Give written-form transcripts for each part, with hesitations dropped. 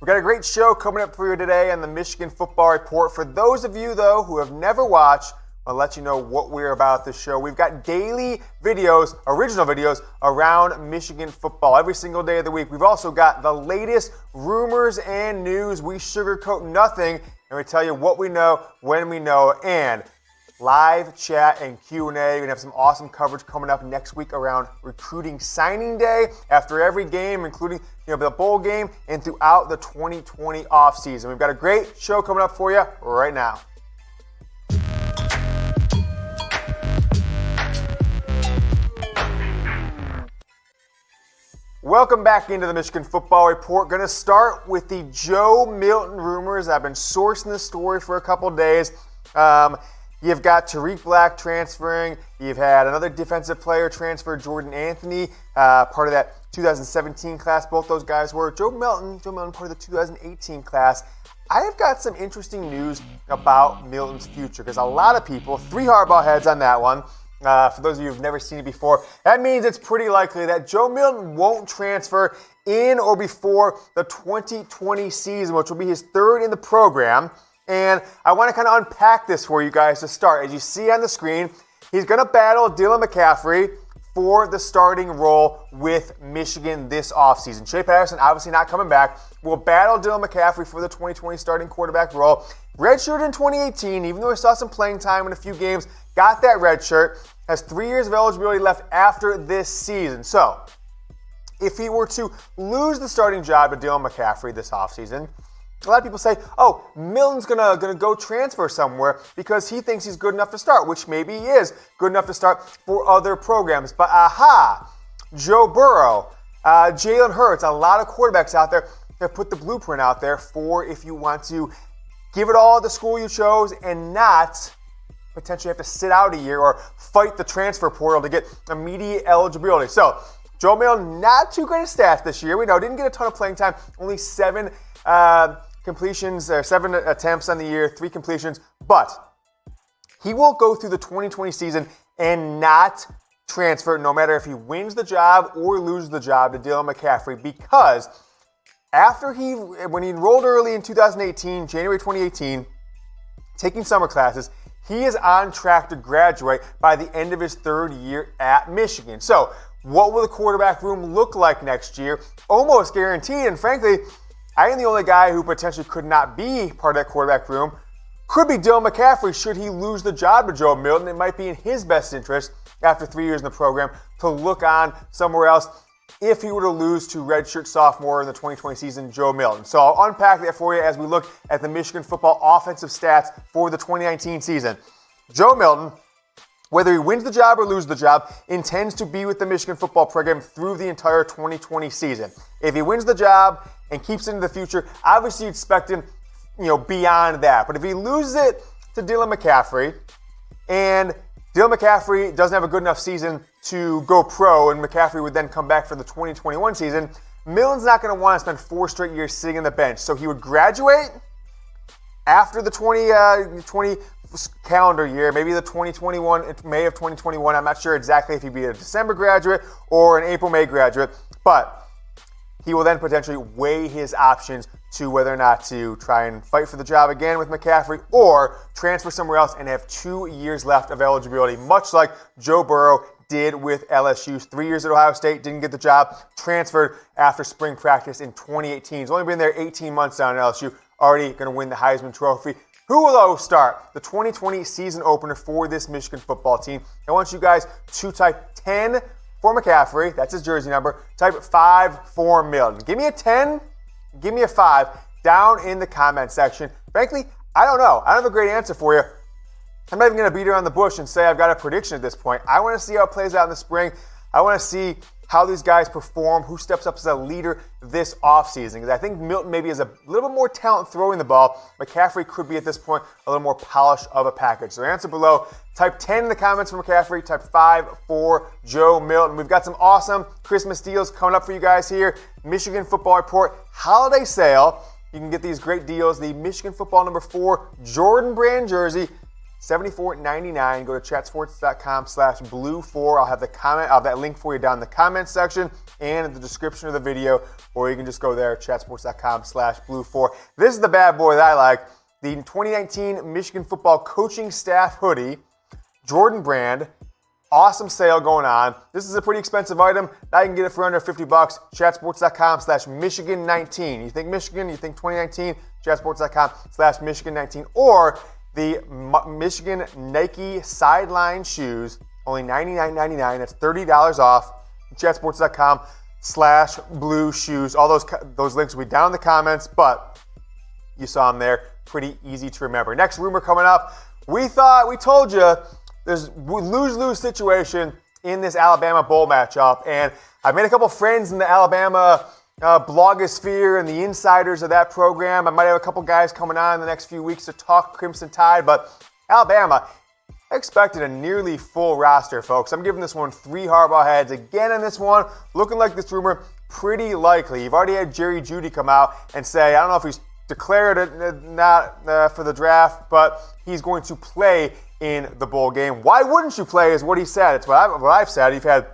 We've got a great show coming up for you today on the Michigan Football Report. For those of you, though, who have never watched, I'll let you know what we're about this show. We've got daily videos, original videos, around Michigan football every single day of the week. We've also got the latest rumors and news. We sugarcoat nothing, and we tell you what we know, when we know, and live chat and Q&A. We're going to have some awesome coverage coming up next week around recruiting signing day after every game, including the bowl game and throughout the 2020 offseason. We've got a great show coming up for you right now. Welcome back into the Michigan Football Report. Going to start with the Joe Milton rumors. I've been sourcing this story for a couple days. You've got Tarik Black transferring. You've had another defensive player transfer, Jordan Anthony, part of that 2017 class. Both those guys were. Joe Milton, part of the 2018 class. I have got some interesting news about Milton's future because a lot of people, 3 Harbaugh heads on that one. For those of you who've never seen it before, that means it's pretty likely that Joe Milton won't transfer in or before the 2020 season, which will be his 3rd in the program. And I want to kind of unpack this for you guys to start. As you see on the screen, he's going to battle Dylan McCaffrey for the starting role with Michigan this offseason. Shea Patterson, obviously not coming back, will battle Dylan McCaffrey for the 2020 starting quarterback role. Redshirt in 2018, even though he saw some playing time in a few games, got that red shirt, has 3 years of eligibility left after this season. So, if he were to lose the starting job to Dylan McCaffrey this offseason, a lot of people say, oh, Milton's gonna go transfer somewhere because he thinks he's good enough to start, which maybe he is good enough to start for other programs. But Joe Burrow, Jalen Hurts, a lot of quarterbacks out there have put the blueprint out there for if you want to give it all at the school you chose and not potentially have to sit out a year or fight the transfer portal to get immediate eligibility. So, Joe Milton, not too great at stats this year. We know, didn't get a ton of playing time, only 7 completions, or 7 attempts on the year, 3 completions, but he will go through the 2020 season and not transfer, no matter if he wins the job or loses the job to Dylan McCaffrey, because when he enrolled early in 2018, January 2018, taking summer classes, he is on track to graduate by the end of his 3rd year at Michigan. So, what will the quarterback room look like next year? Almost guaranteed, and frankly, I am the only guy who potentially could not be part of that quarterback room. Could be Dylan McCaffrey should he lose the job to Joe Milton. It might be in his best interest after 3 years in the program to look on somewhere else if he were to lose to redshirt sophomore in the 2020 season, Joe Milton. So I'll unpack that for you as we look at the Michigan football offensive stats for the 2019 season. Joe Milton, whether he wins the job or loses the job, intends to be with the Michigan football program through the entire 2020 season. If he wins the job and keeps it into the future, obviously you expect him, beyond that. But if he loses it to Dylan McCaffrey, and Dylan McCaffrey doesn't have a good enough season to go pro, and McCaffrey would then come back for the 2021 season, Milton's not going to want to spend 4 straight years sitting on the bench. So he would graduate after the 2020 calendar year, maybe the 2021, May of 2021. I'm not sure exactly if he'd be a December graduate or an April-May graduate, but he will then potentially weigh his options to whether or not to try and fight for the job again with McCaffrey or transfer somewhere else and have 2 years left of eligibility, much like Joe Burrow did with LSU's 3 years at Ohio State, didn't get the job, transferred after spring practice in 2018. He's only been there 18 months down at LSU, already going to win the Heisman Trophy. Who will, though, start the 2020 season opener for this Michigan football team? I want you guys to type 10 for McCaffrey. That's his jersey number. Type 5 for Milton. Give me a 10. Give me a 5 down in the comment section. Frankly, I don't know. I don't have a great answer for you. I'm not even going to beat around the bush and say I've got a prediction at this point. I want to see how it plays out in the spring. I want to see how these guys perform, who steps up as a leader this offseason. Because I think Milton maybe has a little bit more talent throwing the ball. McCaffrey could be, at this point, a little more polished of a package. So answer below. Type 10 in the comments for McCaffrey. Type 5 for Joe Milton. We've got some awesome Christmas deals coming up for you guys here. Michigan Football Report Holiday Sale. You can get these great deals. The Michigan Football number 4 Jordan brand jersey, $74.99. Go to chatsports.com/blue4. I'll have that link for you down in the comment section and in the description of the video, or you can just go there, chatsports.com/blue4. This is the bad boy that I like. The 2019 Michigan football coaching staff hoodie, Jordan brand. Awesome sale going on. This is a pretty expensive item. Now you can get it for under $50. Chatsports.com/Michigan19. You think Michigan, you think 2019, chatsports.com/Michigan19. Or the Michigan Nike sideline shoes, only $99.99. That's $30 off. Chatsports.com/blue shoes. All those links will be down in the comments, but you saw them there. Pretty easy to remember. Next rumor coming up. We told you there's lose-lose situation in this Alabama bowl matchup, and I've made a couple friends in the Alabama blogosphere and the insiders of that program. I might have a couple guys coming on in the next few weeks to talk Crimson Tide, but Alabama, I expected a nearly full roster, folks. I'm giving this one 3 Harbaugh heads. Again on this one, looking like this rumor pretty likely. You've already had Jerry Jeudy come out and say, I don't know if he's declared it not for the draft, but he's going to play in the bowl game. Why wouldn't you play is what he said. It's what I've said. You've had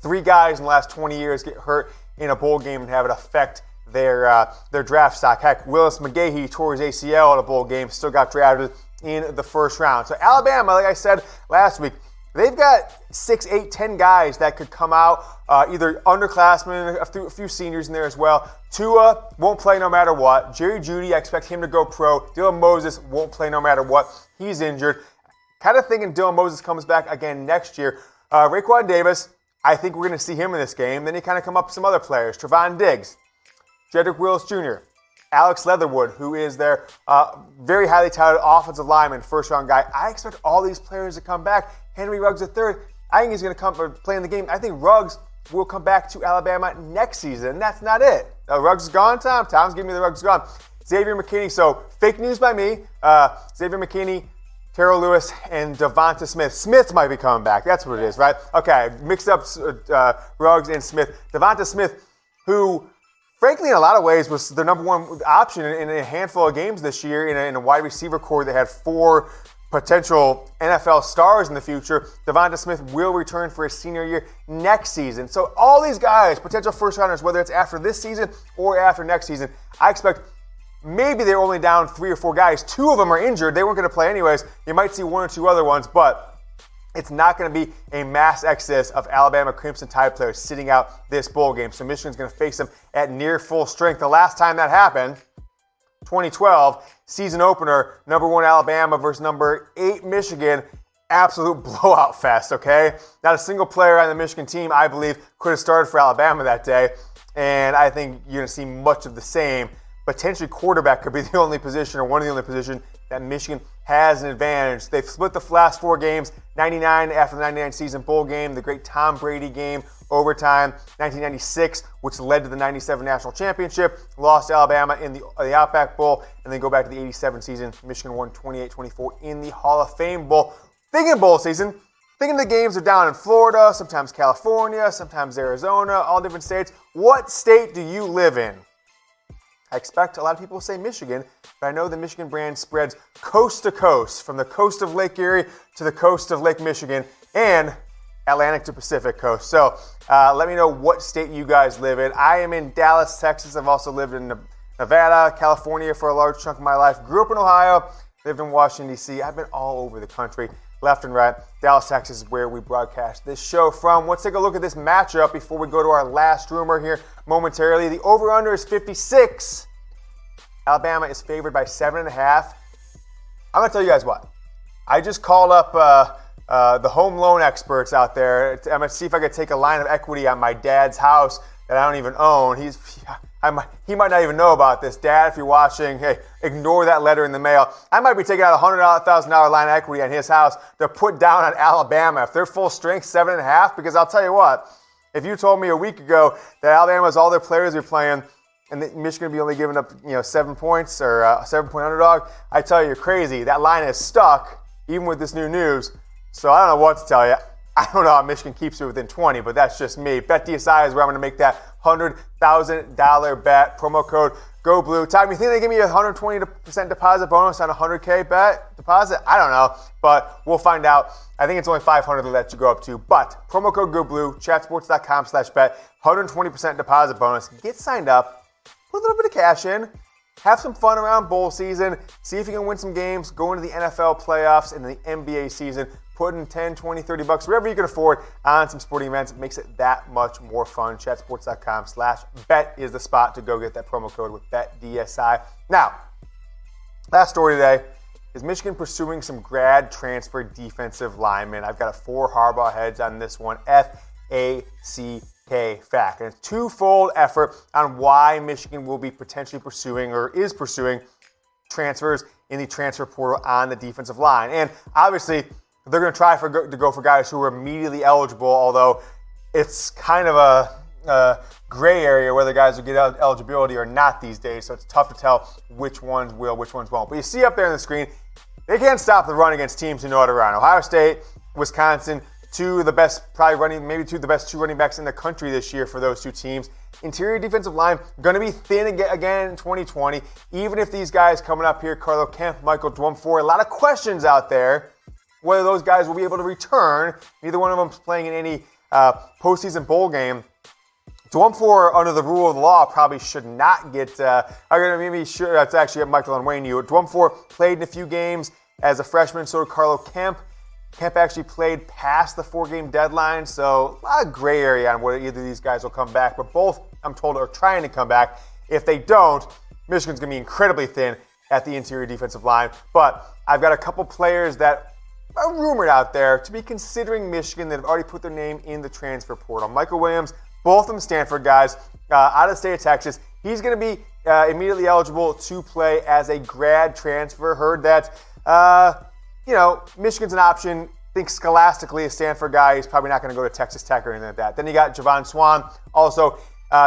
3 guys in the last 20 years get hurt in a bowl game and have it affect their draft stock. Heck, Willis McGahee tore his ACL in a bowl game, still got drafted in the first round. So Alabama, like I said last week, they've got 6, 8, 10 guys that could come out, either underclassmen, a few seniors in there as well. Tua won't play no matter what. Jerry Jeudy, I expect him to go pro. Dylan Moses won't play no matter what. He's injured. Kind of thinking Dylan Moses comes back again next year. Raekwon Davis, I think we're going to see him in this game. Then you kind of come up with some other players. Trevon Diggs, Jedrick Wills Jr., Alex Leatherwood, who is their very highly touted offensive lineman, first-round guy. I expect all these players to come back. Henry Ruggs III, I think he's going to come play in the game. I think Ruggs will come back to Alabama next season, and that's not it. Ruggs is gone, Tom. Tom's giving me the Ruggs is gone. Xavier McKinney, so fake news by me. Xavier McKinney, Terrell Lewis, and Devonta Smith. Smith might be coming back. That's what it is, right? Okay, mixed up Ruggs and Smith. Devonta Smith, who, frankly, in a lot of ways, was the number one option in a handful of games this year in a wide receiver core that had 4 potential NFL stars in the future. Devonta Smith will return for his senior year next season. So all these guys, potential first-rounders, whether it's after this season or after next season, I expect maybe they're only down 3 or 4 guys. 2 of them are injured. They weren't going to play anyways. You might see 1 or 2 other ones, but it's not going to be a mass exodus of Alabama Crimson Tide players sitting out this bowl game. So Michigan's going to face them at near full strength. The last time that happened, 2012, season opener, number 1 Alabama versus number 8 Michigan. Absolute blowout fest, okay? Not a single player on the Michigan team, I believe, could have started for Alabama that day. And I think you're going to see much of the same. Potentially quarterback could be the only position or one of the only positions that Michigan has an advantage. They've split the last 4 games, 99 after the 99 season bowl game, the great Tom Brady game, overtime, 1996, which led to the 97 national championship, lost to Alabama in the Outback Bowl, and then go back to the 87 season. Michigan won 28-24 in the Hall of Fame Bowl. Thinking bowl season, thinking the games are down in Florida, sometimes California, sometimes Arizona, all different states. What state do you live in? I expect a lot of people will say Michigan, but I know the Michigan brand spreads coast to coast, from the coast of Lake Erie to the coast of Lake Michigan, and Atlantic to Pacific coast. So let me know what state you guys live in. I am in Dallas, Texas. I've also lived in Nevada, California for a large chunk of my life. Grew up in Ohio, lived in Washington, D.C. I've been all over the country, left and right. Dallas, Texas is where we broadcast this show from. Let's take a look at this matchup before we go to our last rumor here momentarily. The over-under is 56. Alabama is favored by 7.5. I'm going to tell you guys what. I just called up the home loan experts out there. I'm going to see if I could take a line of equity on my dad's house that I don't even own. He might not even know about this. Dad, if you're watching, hey, ignore that letter in the mail. I might be taking out a $100,000 line of equity on his house to put down on Alabama. If they're full strength, 7.5, because I'll tell you what, if you told me a week ago that Alabama's all their players are playing and that Michigan would be only giving up 7 points or a 7-point underdog, I tell you, you're crazy. That line is stuck, even with this new news. So I don't know what to tell you. I don't know how Michigan keeps it within 20, but that's just me. BetDSI is where I'm going to make that $100,000 bet. Promo code Go Blue. Tom, you think they give me a 120% deposit bonus on a 100K bet deposit? I don't know, but we'll find out. I think it's only 500 to let you go up to. But promo code Go Blue, chatsports.com/bet, 120% deposit bonus. Get signed up, put a little bit of cash in, have some fun around bowl season, see if you can win some games, go into the NFL playoffs and the NBA season, put in 10, 20, 30 bucks, whatever you can afford on some sporting events. It makes it that much more fun. Chatsports.com/bet is the spot to go get that promo code with BetDSI. Now, last story today is Michigan pursuing some grad transfer defensive linemen. I've got a 4 Harbaugh heads on this one, FACK fact. And it's twofold effort on why Michigan will be potentially pursuing or is pursuing transfers in the transfer portal on the defensive line. And obviously, they're going to try to go for guys who are immediately eligible, although it's kind of a gray area whether guys will get eligibility or not these days, so it's tough to tell which ones will, which ones won't. But you see up there on the screen, they can't stop the run against teams who know how to run. Ohio State, Wisconsin, two of the best two running backs in the country this year for those two teams. Interior defensive line going to be thin again in 2020. Even if these guys coming up here, Carlo Kemp, Michael Dwumfor, a lot of questions out there whether those guys will be able to return. Neither one of them is playing in any postseason bowl game. Dwumfor, under the rule of the law, probably should not get. That's actually Michael and Wayne. Dwumfor played in a few games as a freshman. So did Carlo Kemp. Kemp actually played past the 4-game deadline, so a lot of gray area on whether either of these guys will come back. But both, I'm told, are trying to come back. If they don't, Michigan's going to be incredibly thin at the interior defensive line. But I've got a couple players that are rumored out there to be considering Michigan that have already put their name in the transfer portal. Michael Williams, both of them Stanford guys, out of the state of Texas. He's going to be immediately eligible to play as a grad transfer. Heard that, Michigan's an option. Think scholastically a Stanford guy. He's probably not going to go to Texas Tech or anything like that. Then you got Javon Swan, also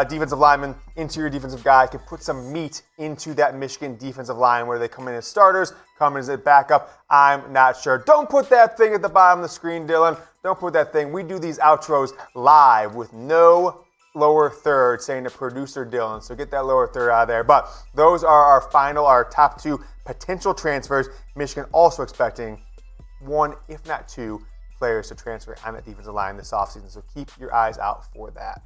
defensive lineman, interior defensive guy, can put some meat into that Michigan defensive line where they come in as starters, come in as a backup. I'm not sure. Don't put that thing at the bottom of the screen, Dylan. Don't put that thing. We do these outros live with no lower third, saying to producer Dylan. So get that lower third out of there. But those are our top 2 potential transfers. Michigan also expecting 1, if not 2, players to transfer on that defensive line this offseason. So keep your eyes out for that.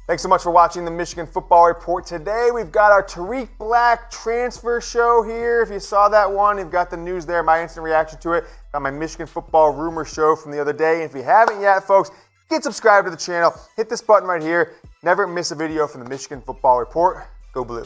Thanks so much for watching the Michigan Football Report. Today we've got our Tarik Black transfer show here. If you saw that one, you've got the news there, my instant reaction to it. Got my Michigan Football Rumor show from the other day. And if you haven't yet, folks, get subscribed to the channel. Hit this button right here. Never miss a video from the Michigan Football Report. Go Blue.